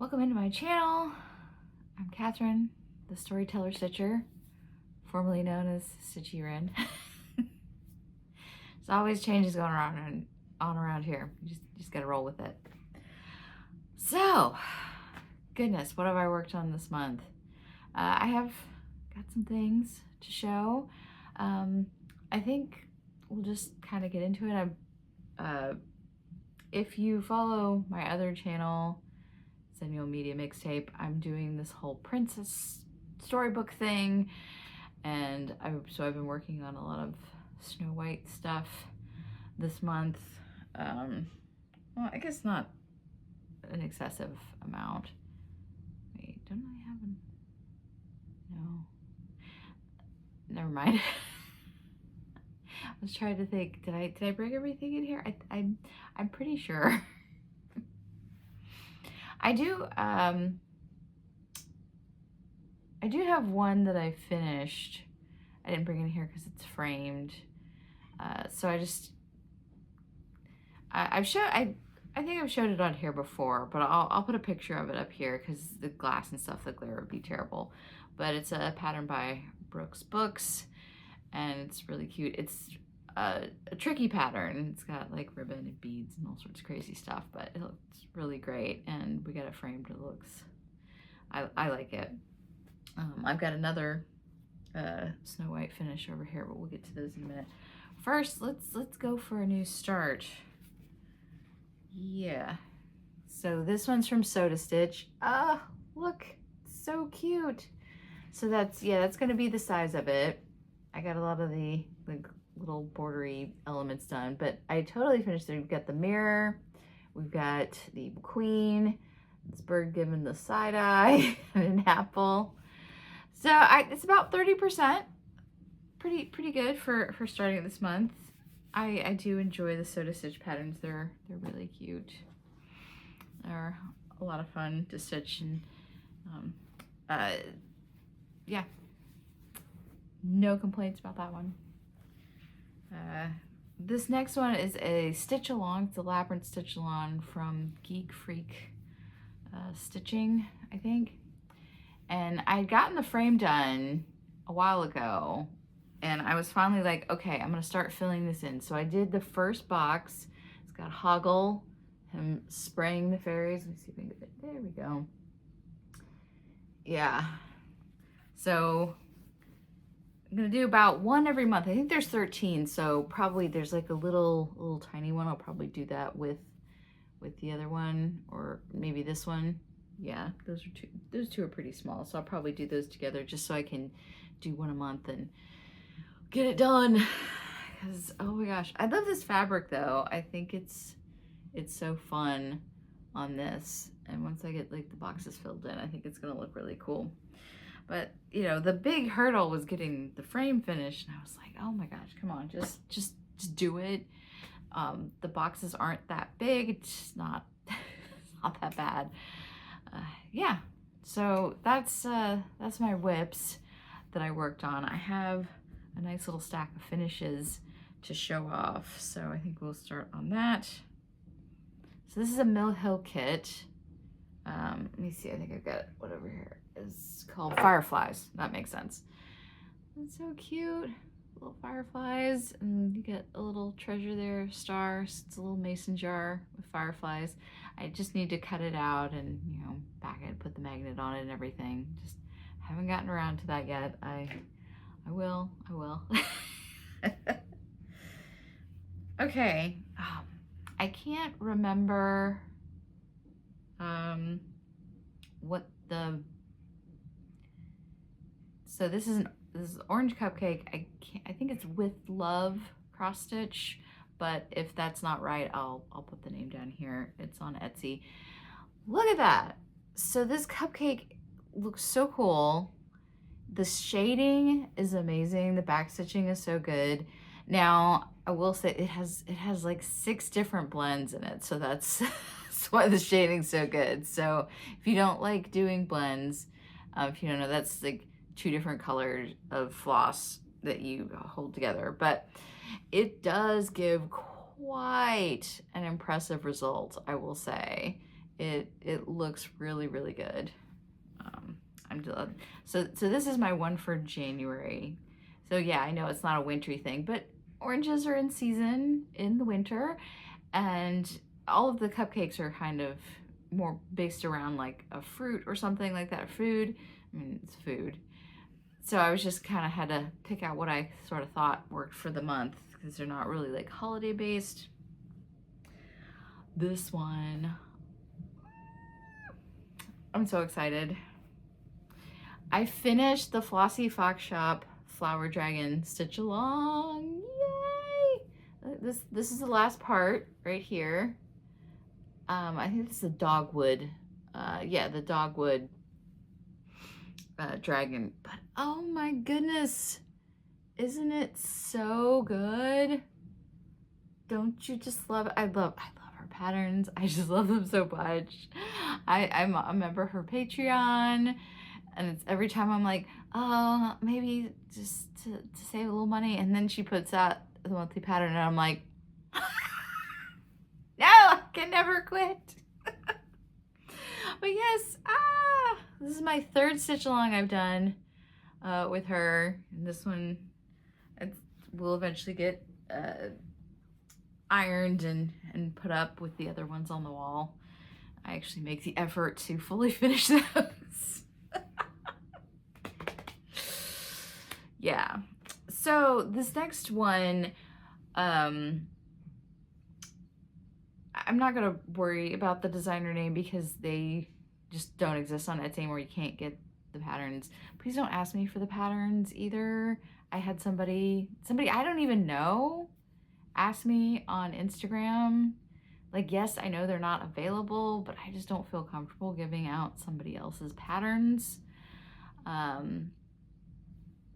Welcome into my channel. I'm Catherine, the Storyteller Stitcher, formerly known as Stitchy Wren. There's always changes going on around here. You just gotta roll with it. So, goodness, what have I worked on this month? I have got some things to show. I think we'll just kind of get into it. If you follow my other channel, Annual Media Mixtape, I'm doing this whole princess storybook thing, and so I've been working on a lot of Snow White stuff this month. Well, I guess not an excessive amount. Wait, don't I have no, never mind. I was trying to think, did I bring everything in here? I'm pretty sure. I do have one that I finished. I didn't bring it in here because it's framed. So I think I've showed it on here before, but I'll put a picture of it up here because the glass and stuff, the glare would be terrible. But it's a pattern by Brooks Books, and it's really cute. It's a tricky pattern. It's got like ribbon and beads and all sorts of crazy stuff, but it looks really great, and we got it framed. It looks, I like it. I've got another Snow White finish over here, but we'll get to those in a minute. First, let's go for a new start. Yeah, so this one's from Soda Stitch. Look, so cute. So that's gonna be the size of it. I got a lot of the little bordery elements done, but I totally finished it. We've got the mirror, we've got the queen, this bird giving the side eye, and an apple. So it's about 30%. Pretty good for starting this month. I do enjoy the Soda Stitch patterns. They're really cute. They're a lot of fun to stitch, and yeah, no complaints about that one. This next one is a stitch along. It's a labyrinth stitch along from Geek Freak Stitching, I think. And I'd gotten the frame done a while ago, and I was finally like, okay, I'm gonna start filling this in. So I did the first box. It's got Hoggle, him spraying the fairies. Let me see if I can get it. There we go. Yeah. So I'm gonna do about one every month. I think there's 13, so probably there's like a little tiny one. I'll probably do that with the other one, or maybe this one. Yeah, those two are pretty small, so I'll probably do those together just so I can do one a month and get it done. Because oh my gosh, I love this fabric though. I think it's so fun on this, and once I get like the boxes filled in, I think it's gonna look really cool. But you know, the big hurdle was getting the frame finished, and I was like, oh my gosh, come on, just do it. The boxes aren't that big. It's not it's not that bad. Yeah, so that's my whips that I worked on. I have a nice little stack of finishes to show off, so I think we'll start on that. So this is a Mill Hill kit. Let me see, I think I've got what over here is called Fireflies. That makes sense. It's so cute. Little fireflies, and you get a little treasure there, stars. It's a little mason jar with fireflies. I just need to cut it out and, you know, back it, put the magnet on it and everything. Just haven't gotten around to that yet. I will. Okay. I can't remember what the, so this is Orange Cupcake. I think it's With Love cross stitch, but if that's not right, I'll put the name down here. It's on Etsy. Look at that. So this cupcake looks so cool. The shading is amazing. The back stitching is so good. Now I will say it has like 6 different blends in it, so that's why the shading's so good. So if you don't like doing blends, if you don't know, that's like 2 different colors of floss that you hold together, but it does give quite an impressive result, I will say. It looks really, really good. So this is my one for January. So yeah, I know it's not a wintry thing, but oranges are in season in the winter, and all of the cupcakes are kind of more based around like a fruit or something like that. Food. I mean, it's food. So I was just kind of had to pick out what I sort of thought worked for the month, because they're not really like holiday based. This one, I'm so excited. I finished the Flossy Fox Shop Flower Dragon Stitch Along. Yay! This is the last part right here. I think this is the dogwood. Yeah, the dogwood dragon. But oh my goodness, isn't it so good? Don't you just love it? I love her patterns. I just love them so much. I'm a member of her Patreon, and it's every time I'm like, oh, maybe just to save a little money, and then she puts out the monthly pattern, and I'm like, no, I can never quit. But yes, this is my third stitch along I've done with her, and this one will eventually get ironed and put up with the other ones on the wall. I actually make the effort to fully finish those. Yeah. So this next one, I'm not gonna worry about the designer name because they just don't exist on Etsy anymore. You can't get the patterns. Please don't ask me for the patterns either. I had somebody I don't even know ask me on Instagram. Like, yes, I know they're not available, but I just don't feel comfortable giving out somebody else's patterns.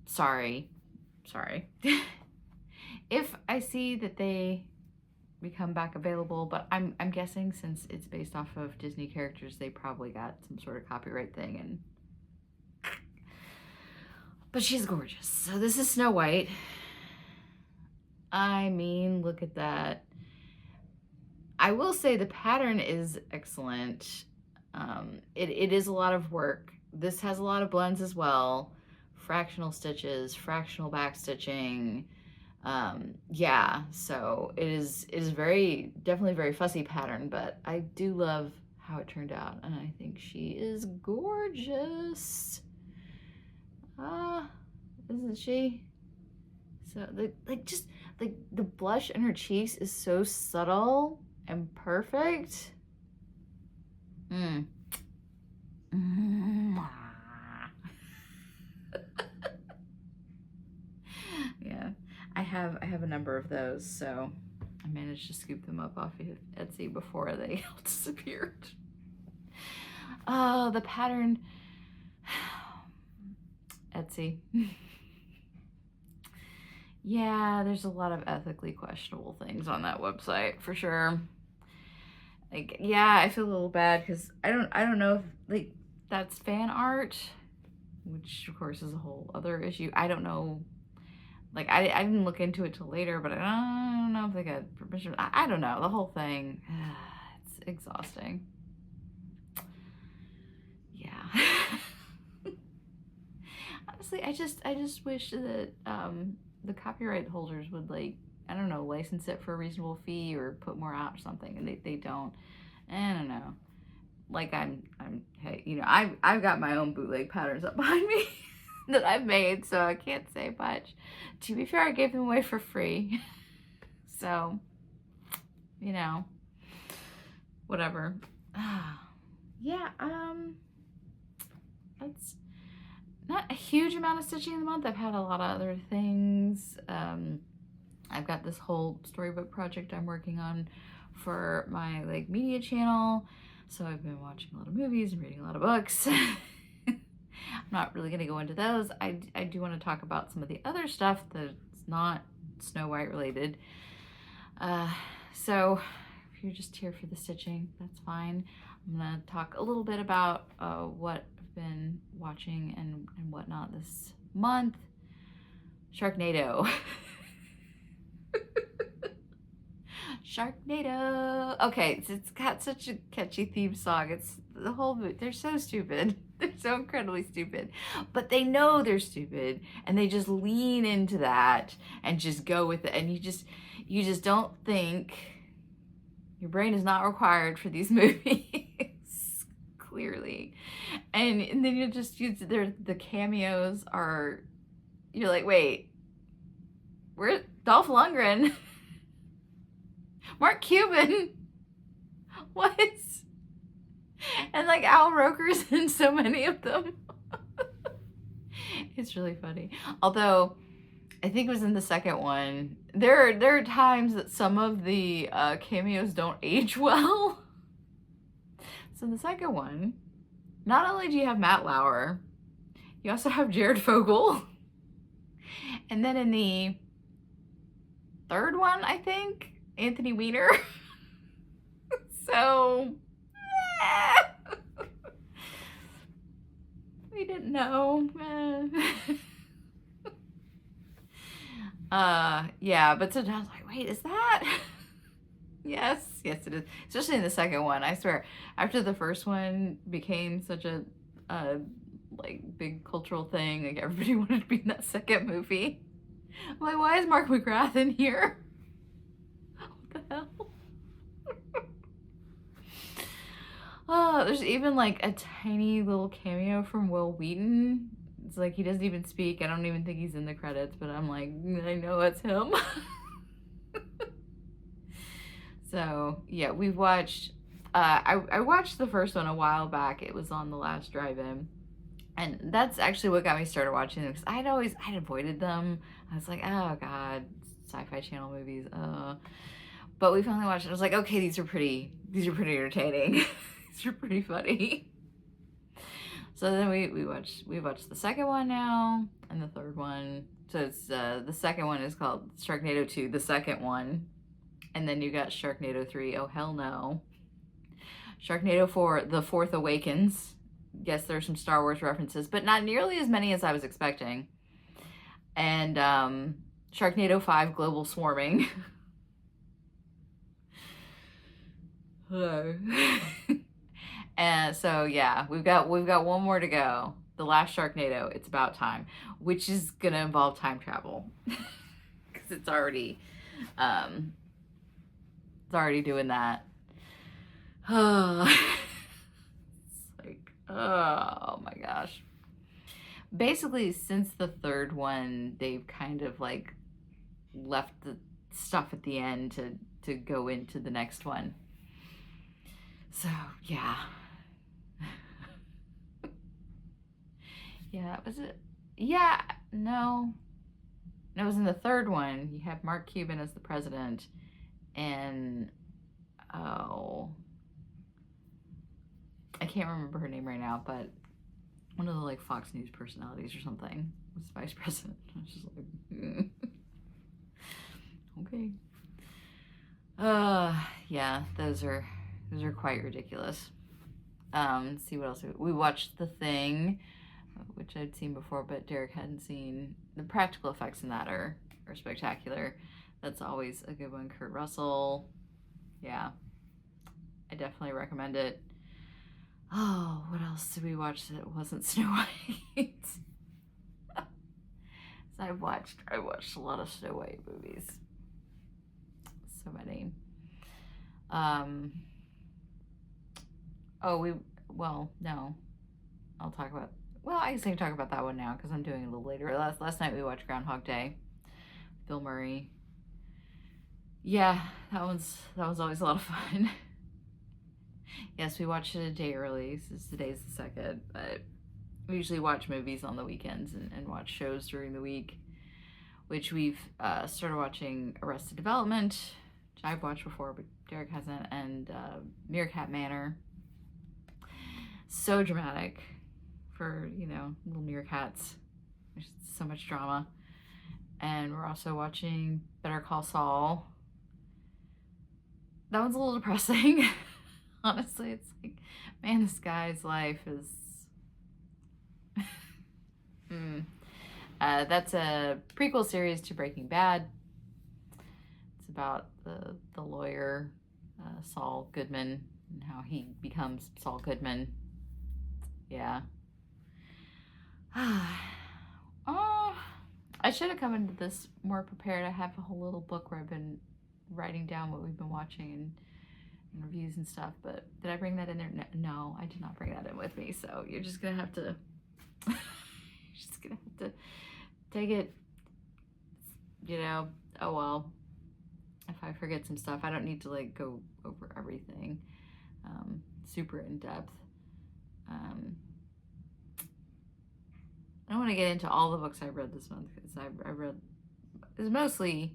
Sorry. If I see that they become back available, but I'm guessing since it's based off of Disney characters, they probably got some sort of copyright thing. And but she's gorgeous. So this is Snow White. I mean, look at that. I will say the pattern is excellent. It is a lot of work. This has a lot of blends as well. Fractional stitches, fractional back stitching. Yeah, so it is definitely very fussy pattern, but I do love how it turned out, and I think she is gorgeous. Isn't she? So the blush in her cheeks is so subtle and perfect. Yeah, I have a number of those, so I managed to scoop them up off of Etsy before they all disappeared. Oh, the pattern. Etsy. Yeah, there's a lot of ethically questionable things on that website for sure. Like, yeah, I feel a little bad because I don't know if like that's fan art, which of course is a whole other issue. I don't know. Like, I didn't look into it till later, but I don't know if they got permission. I don't know. The whole thing, it's exhausting. Yeah. Honestly, I just wish that the copyright holders would, like, I don't know, license it for a reasonable fee or put more out or something, and they don't. I don't know. Like, hey, you know, I've got my own bootleg patterns up behind me that I've made, so I can't say much. To be fair, I gave them away for free. So, you know, whatever. Yeah, that's not a huge amount of stitching in the month. I've had a lot of other things. I've got this whole storybook project I'm working on for my like media channel. So I've been watching a lot of movies and reading a lot of books. I'm not really gonna go into those. I do want to talk about some of the other stuff that's not Snow White related. So if you're just here for the stitching, that's fine. I'm gonna talk a little bit about what I've been watching and whatnot this month. Sharknado. Sharknado. Okay, it's got such a catchy theme song. It's the whole movie. They're so stupid. They're so incredibly stupid. But they know they're stupid and they just lean into that and just go with it. And you just don't think, your brain is not required for these movies, clearly. And then the cameos are, you're like, wait, where's Dolph Lundgren? Mark Cuban? What? And like Al Roker's in so many of them. It's really funny. Although, I think it was in the second one, there are times that some of the cameos don't age well. So in the second one, not only do you have Matt Lauer, you also have Jared Fogle. And then in the third one, I think, Anthony Weiner. So, we didn't know. Yeah, but sometimes I'm like, wait, is that? Yes, it is. Especially in the second one. I swear, after the first one became such a like big cultural thing, like everybody wanted to be in that second movie. I'm like, why is Mark McGrath in here? What the hell? Oh, there's even like a tiny little cameo from Will Wheaton. It's like he doesn't even speak. I don't even think he's in the credits, but I'm like, I know it's him. So yeah, we've watched, I watched the first one a while back. It was on the last drive-in. And that's actually what got me started watching them, because I'd avoided them. I was like, oh God, Sci-Fi Channel movies. But we finally watched it. I was like, okay, these are pretty entertaining. These are pretty funny. So then we watched the second one now and the third one. So it's the second one is called Sharknado 2, the second one. And then you got Sharknado 3, oh hell no. Sharknado 4, The Fourth Awakens. Yes, there's some Star Wars references, but not nearly as many as I was expecting. And Sharknado 5, Global Swarming. And so yeah, we've got one more to go. The last Sharknado, It's About Time, which is gonna involve time travel. Because it's already doing that. It's like, oh my gosh. Basically, since the third one, they've kind of like left the stuff at the end to go into the next one. So yeah. Yeah, was it? Yeah, no. It was in the third one. You have Mark Cuban as the president, and I can't remember her name right now, but one of the like Fox News personalities or something was vice president. I was just like, okay. Yeah, those are quite ridiculous. Let's see what else we watched. The Thing, which I'd seen before, but Derek hadn't seen. The practical effects in that are spectacular. That's always a good one. Kurt Russell. Yeah, I definitely recommend it. Oh, what else did we watch that wasn't Snow White? So I watched a lot of Snow White movies. So many. No. I'll talk about, I guess I can talk about that one now because I'm doing it a little later. Last night we watched Groundhog Day. Bill Murray. Yeah, that one's always a lot of fun. Yes, we watched it a day early, since today's the 2nd, but we usually watch movies on the weekends and watch shows during the week, which we've started watching Arrested Development, which I've watched before, but Derek hasn't, and Meerkat Manor. So dramatic for, little meerkats. There's so much drama. And we're also watching Better Call Saul. That one's a little depressing. Honestly, it's like, man, this guy's life is... That's a prequel series to Breaking Bad. It's about the lawyer, Saul Goodman, and how he becomes Saul Goodman. Yeah. Oh, I should have come into this more prepared. I have a whole little book where I've been writing down what we've been watching and reviews and stuff, but did I bring that in there? No, I did not bring that in with me, so you're just gonna have to take it, you know. Oh well, if I forget some stuff, I don't need to like go over everything super in depth. I don't want to get into all the books I read this month, because I read, it was mostly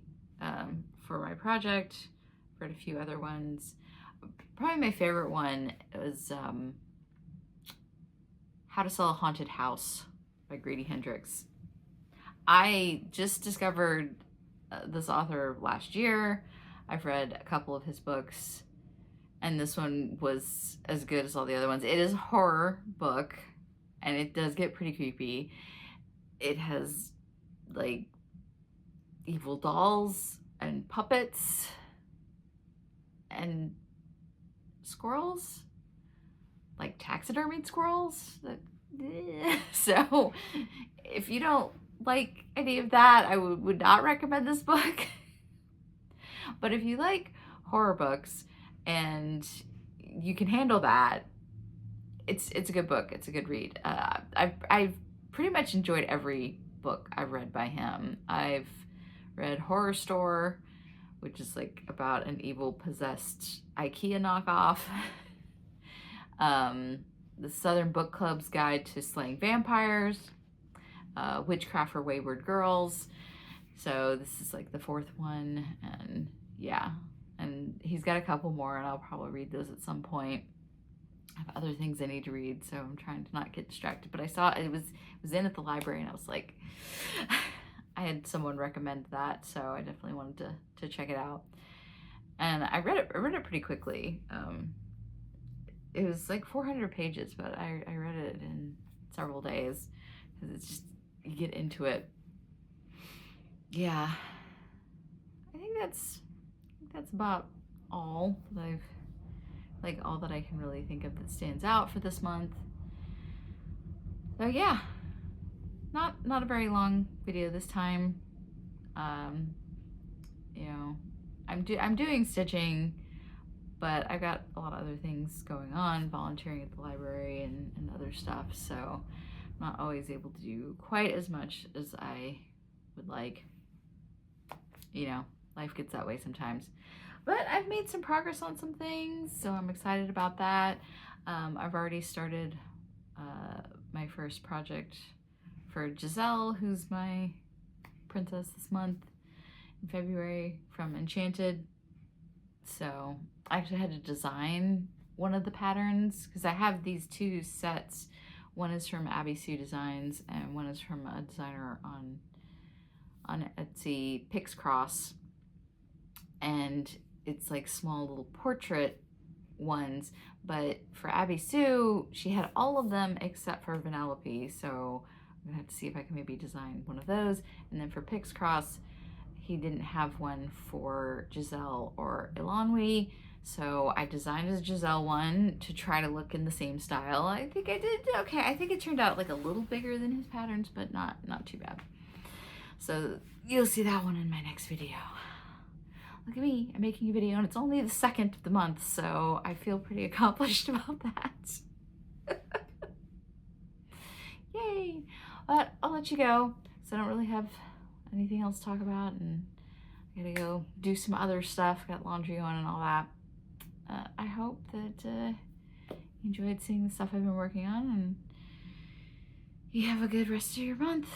for my project. Read a few other ones. Probably my favorite one was How to Sell a Haunted House by Grady Hendrix. I just discovered this author last year. I've read a couple of his books, and this one was as good as all the other ones. It is a horror book, and it does get pretty creepy. It has like evil dolls and puppets and squirrels, like taxidermied squirrels. So if you don't like any of that, I would not recommend this book. But if you like horror books and you can handle that, it's a good book. It's a good read. I've pretty much enjoyed every book I've read by him. I've read Horror Store, which is like about an evil possessed IKEA knockoff. The Southern Book Club's Guide to Slaying Vampires, Witchcraft for Wayward Girls. So this is like the fourth one, and yeah, and he's got a couple more, and I'll probably read those at some point. I have other things I need to read, so I'm trying to not get distracted. But I saw it was in at the library, and I was like, I had someone recommend that, so I definitely wanted to check it out. And I read it pretty quickly. It was like 400 pages, but I read it in several days, because it's just, you get into it. Yeah, I think that's about all that all that I can really think of that stands out for this month. So yeah, not a very long video this time. You know, I'm doing stitching, but I've got a lot of other things going on, volunteering at the library and other stuff, so I'm not always able to do quite as much as I would like. You know, life gets that way sometimes. But I've made some progress on some things, so I'm excited about that. I've already started my first project for Giselle, who's my princess this month in February, from Enchanted. So I actually had to design one of the patterns, because I have these two sets. One is from Abby Sue Designs, and one is from a designer on Etsy, Pix Cross. And it's like small little portrait ones, but for Abby Sue, she had all of them except for Vanellope, so I'm gonna have to see if I can maybe design one of those. And then for Pix Cross, he didn't have one for Giselle or Elanwi, so I designed a Giselle one to try to look in the same style. I think I did okay. I think it turned out like a little bigger than his patterns, but not too bad. So you'll see that one in my next video. Look at me, I'm making a video, and it's only the 2nd of the month, so I feel pretty accomplished about that. Yay! But I'll let you go, so I don't really have anything else to talk about, and I gotta go do some other stuff, got laundry on and all that. I hope that you enjoyed seeing the stuff I've been working on, and you have a good rest of your month.